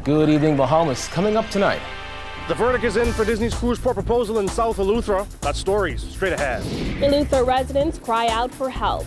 Good evening, Bahamas. Coming up tonight. The verdict is in for Disney's cruise port proposal in South Eleuthera. That's stories straight ahead. Eleuthera residents cry out for help.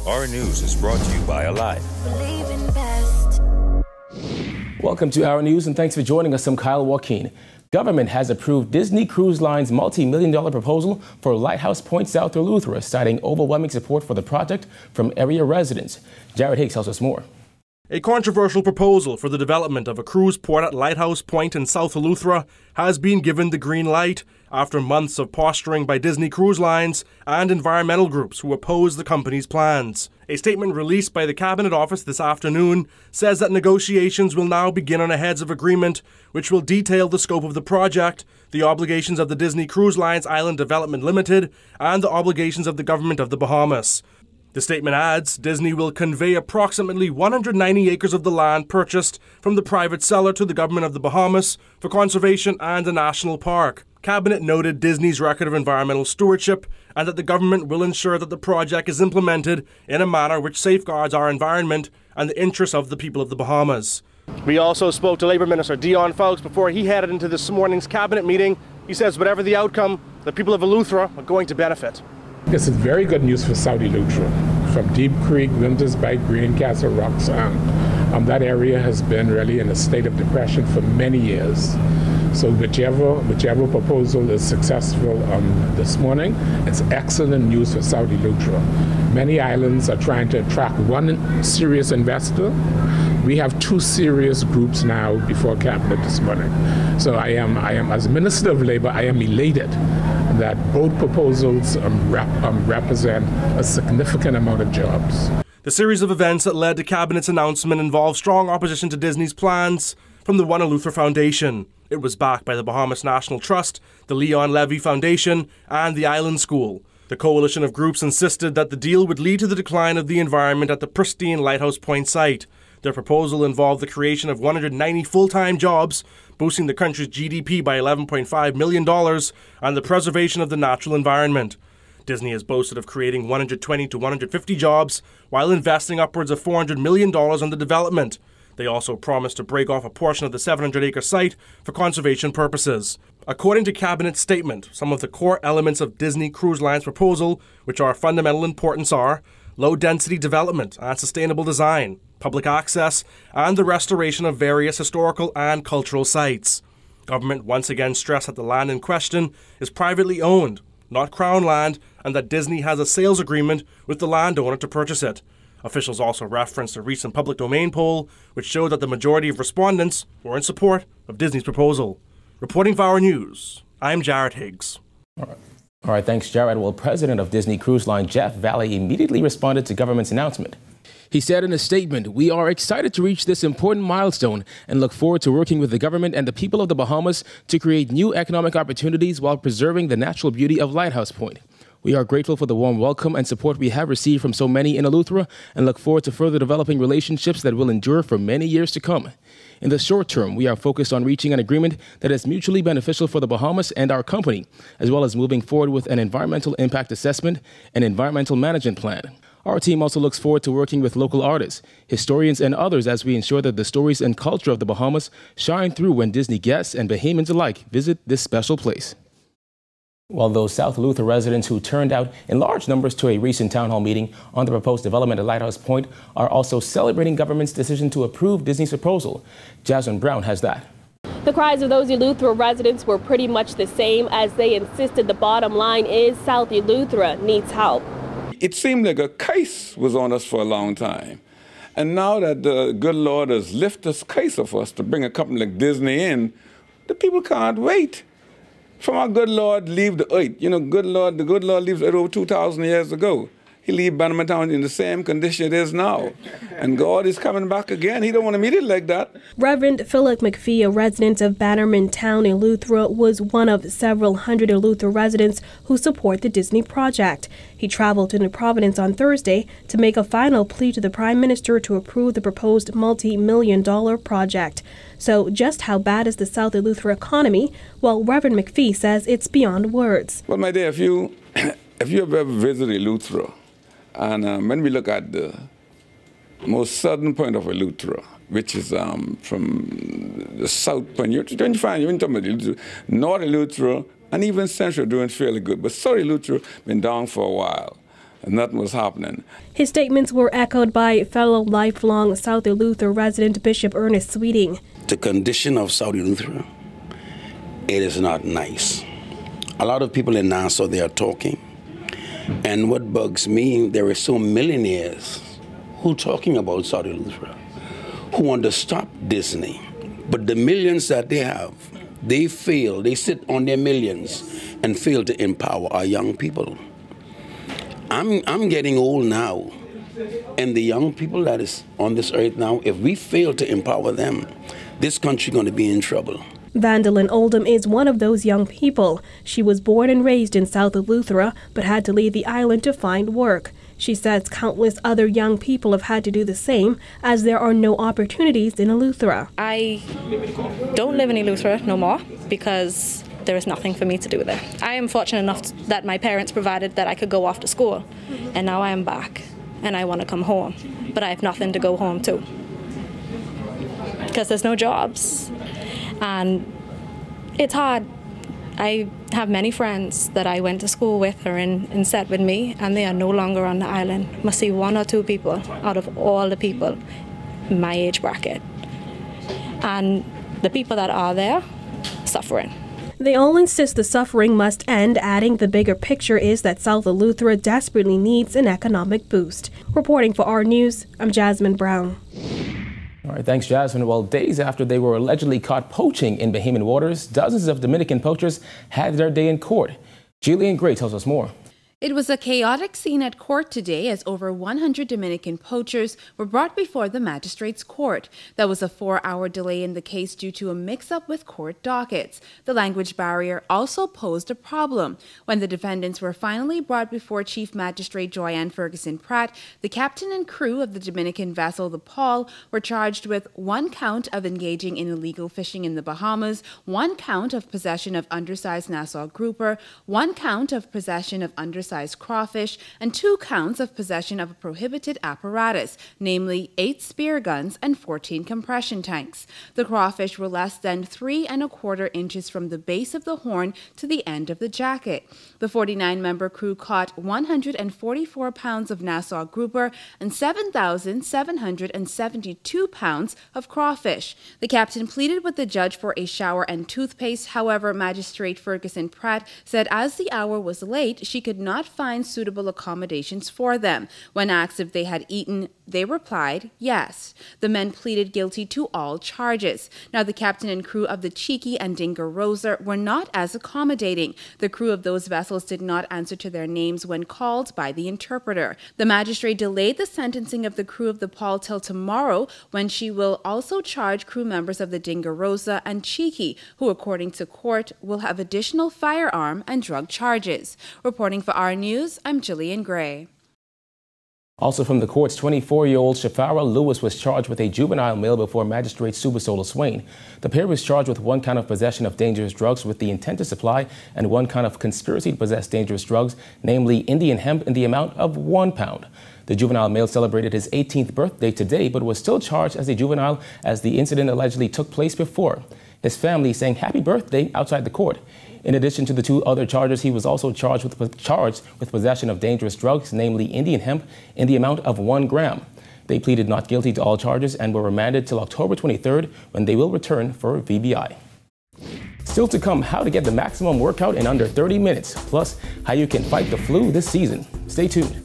Our News is brought to you by Alive. Welcome to Our News, and thanks for joining us. I'm Kyle Joaquin. Government has approved Disney Cruise Line's multi-million-dollar proposal for Lighthouse Point South Eleuthera, citing overwhelming support for the project from area residents. Jared Higgs tells us more. A controversial proposal for the development of a cruise port at Lighthouse Point in South Eleuthera has been given the green light after months of posturing by Disney Cruise Lines and environmental groups who oppose the company's plans. A statement released by the Cabinet Office this afternoon says that negotiations will now begin on a heads of agreement, which will detail the scope of the project, the obligations of the Disney Cruise Lines Island Development Limited, and the obligations of the government of the Bahamas. The statement adds, Disney will convey approximately 190 acres of the land purchased from the private seller to the government of the Bahamas for conservation and a national park. Cabinet noted Disney's record of environmental stewardship and that the government will ensure that the project is implemented in a manner which safeguards our environment and the interests of the people of the Bahamas. We also spoke to Labour Minister Dion Fowkes before he headed into this morning's cabinet meeting. He says whatever the outcome, the people of Eleuthera are going to benefit. This is very good news for South Eleuthera. From Deep Creek, Winters Bay, Greencastle, Roxanne. That area has been really in a state of depression for many years. So whichever proposal is successful this morning, it's excellent news for South Eleuthera. Many islands are trying to attract one serious investor. We have two serious groups now before Cabinet this morning. So I am, as Minister of Labour, I am elated that both proposals represent a significant amount of jobs. The series of events that led to Cabinet's announcement involved strong opposition to Disney's plans from the One Eleuthera Foundation. It was backed by the Bahamas National Trust, the Leon Levy Foundation, and the Island School. The coalition of groups insisted that the deal would lead to the decline of the environment at the pristine Lighthouse Point site. Their proposal involved the creation of 190 full-time jobs, boosting the country's GDP by $11.5 million, and the preservation of the natural environment. Disney has boasted of creating 120 to 150 jobs, while investing upwards of $400 million on the development. They also promised to break off a portion of the 700-acre site for conservation purposes. According to Cabinet's statement, some of the core elements of Disney Cruise Line's proposal, which are of fundamental importance, are low-density development and sustainable design, public access, and the restoration of various historical and cultural sites. Government once again stressed that the land in question is privately owned, not Crown land, and that Disney has a sales agreement with the landowner to purchase it. Officials also referenced a recent public domain poll, which showed that the majority of respondents were in support of Disney's proposal. Reporting for Our News, I'm Jared Higgs. All right, thanks, Jared. Well, President of Disney Cruise Line, Jeff Valley, immediately responded to government's announcement. He said in a statement, "We are excited to reach this important milestone and look forward to working with the government and the people of the Bahamas to create new economic opportunities while preserving the natural beauty of Lighthouse Point. We are grateful for the warm welcome and support we have received from so many in Eleuthera and look forward to further developing relationships that will endure for many years to come. In the short term, we are focused on reaching an agreement that is mutually beneficial for the Bahamas and our company, as well as moving forward with an environmental impact assessment and environmental management plan. Our team also looks forward to working with local artists, historians, and others as we ensure that the stories and culture of the Bahamas shine through when Disney guests and Bahamians alike visit this special place." Well, those South Eleuthera residents who turned out in large numbers to a recent town hall meeting on the proposed development at Lighthouse Point are also celebrating government's decision to approve Disney's proposal. Jasmine Brown has that. The cries of those Eleuthera residents were pretty much the same as they insisted the bottom line is South Eleuthera needs help. It seemed like a case was on us for a long time. And now that the good Lord has lifted this case of us to bring a company like Disney in, the people can't wait. From our good Lord leave the earth. You know, the good Lord leaves it over 2,000 years ago. he leave Bannerman Town in the same condition it is now. And God is coming back again. He don't want to meet it like that. Reverend Philip McPhee, a resident of Bannerman Town, Eleuthera, was one of several hundred Eleuthera residents who support the Disney project. He traveled to New Providence on Thursday to make a final plea to the Prime Minister to approve the proposed multi-million-dollar project. So just how bad is the South Eleuthera economy? Well, Reverend McPhee says it's beyond words. Well, my dear, if you have ever visited Eleuthera, and when we look at the most southern point of Eleuthera, which is from the south point, you're talking about Eleuthera, North Eleuthera, and even Central doing fairly good. But South Eleuthera been down for a while, and nothing was happening. His statements were echoed by fellow lifelong South Eleuthera resident Bishop Ernest Sweeting. The condition of South Eleuthera, it is not nice. A lot of people in Nassau, they are talking. And what bugs me, there are so millionaires who talking about South Eleuthera, who want to stop Disney. But the millions that they have, they fail, they sit on their millions and fail to empower our young people. I'm getting old now, and the young people that is on this earth now, if we fail to empower them, this country is going to be in trouble. Vandalyn Oldham is one of those young people. She was born and raised in South Eleuthera, but had to leave the island to find work. She says countless other young people have had to do the same, as there are no opportunities in Eleuthera. I don't live in Eleuthera no more because there is nothing for me to do there. I am fortunate enough that my parents provided that I could go off to school, and now I am back, and I want to come home, but I have nothing to go home to because there's no jobs. And it's hard. I have many friends that I went to school with or in set with me, and they are no longer on the island. Must see 1 or 2 people out of all the people in my age bracket. And the people that are there, suffering. They all insist the suffering must end, adding the bigger picture is that South Eleuthera desperately needs an economic boost. Reporting for our News, I'm Jasmine Brown. All right, thanks, Jasmine. Well, days after they were allegedly caught poaching in Bahamian waters, dozens of Dominican poachers had their day in court. Jillian Gray tells us more. It was a chaotic scene at court today as over 100 Dominican poachers were brought before the magistrate's court. There was a 4-hour delay in the case due to a mix-up with court dockets. The language barrier also posed a problem. When the defendants were finally brought before Chief Magistrate Joyanne Ferguson Pratt, the captain and crew of the Dominican vessel the Paul were charged with 1 count of engaging in illegal fishing in the Bahamas, 1 count of possession of undersized Nassau grouper, 1 count of possession of undersized crawfish, and 2 counts of possession of a prohibited apparatus, namely 8 spear guns and 14 compression tanks. The crawfish were less than 3 1/4 inches from the base of the horn to the end of the jacket. The 49-member crew caught 144 pounds of Nassau grouper and 7,772 pounds of crawfish. The captain pleaded with the judge for a shower and toothpaste. However, Magistrate Ferguson Pratt said as the hour was late, she could not find suitable accommodations for them. When asked if they had eaten, they replied yes. The men pleaded guilty to all charges. Now, the captain and crew of the Cheeky and Dinga Rosa were not as accommodating. The crew of those vessels did not answer to their names when called by the interpreter. The magistrate delayed the sentencing of the crew of the Paul till tomorrow, when she will also charge crew members of the Dinga Rosa and Cheeky, who, according to court, will have additional firearm and drug charges. Reporting for our News, I'm Jillian Gray. Also from the courts, 24-year-old Shafara Lewis was charged with a juvenile male before Magistrate Subasola Swain. The pair was charged with 1 count of possession of dangerous drugs with the intent to supply and 1 count of conspiracy to possess dangerous drugs, namely Indian hemp, in the amount of 1 pound. The juvenile male celebrated his 18th birthday today, but was still charged as a juvenile as the incident allegedly took place before. His family sang happy birthday outside the court. In addition to the 2 other charges, he was also charged with possession of dangerous drugs, namely Indian hemp, in the amount of 1 gram. They pleaded not guilty to all charges and were remanded till October 23rd, when they will return for VBI. Still to come, how to get the maximum workout in under 30 minutes, plus how you can fight the flu this season. Stay tuned.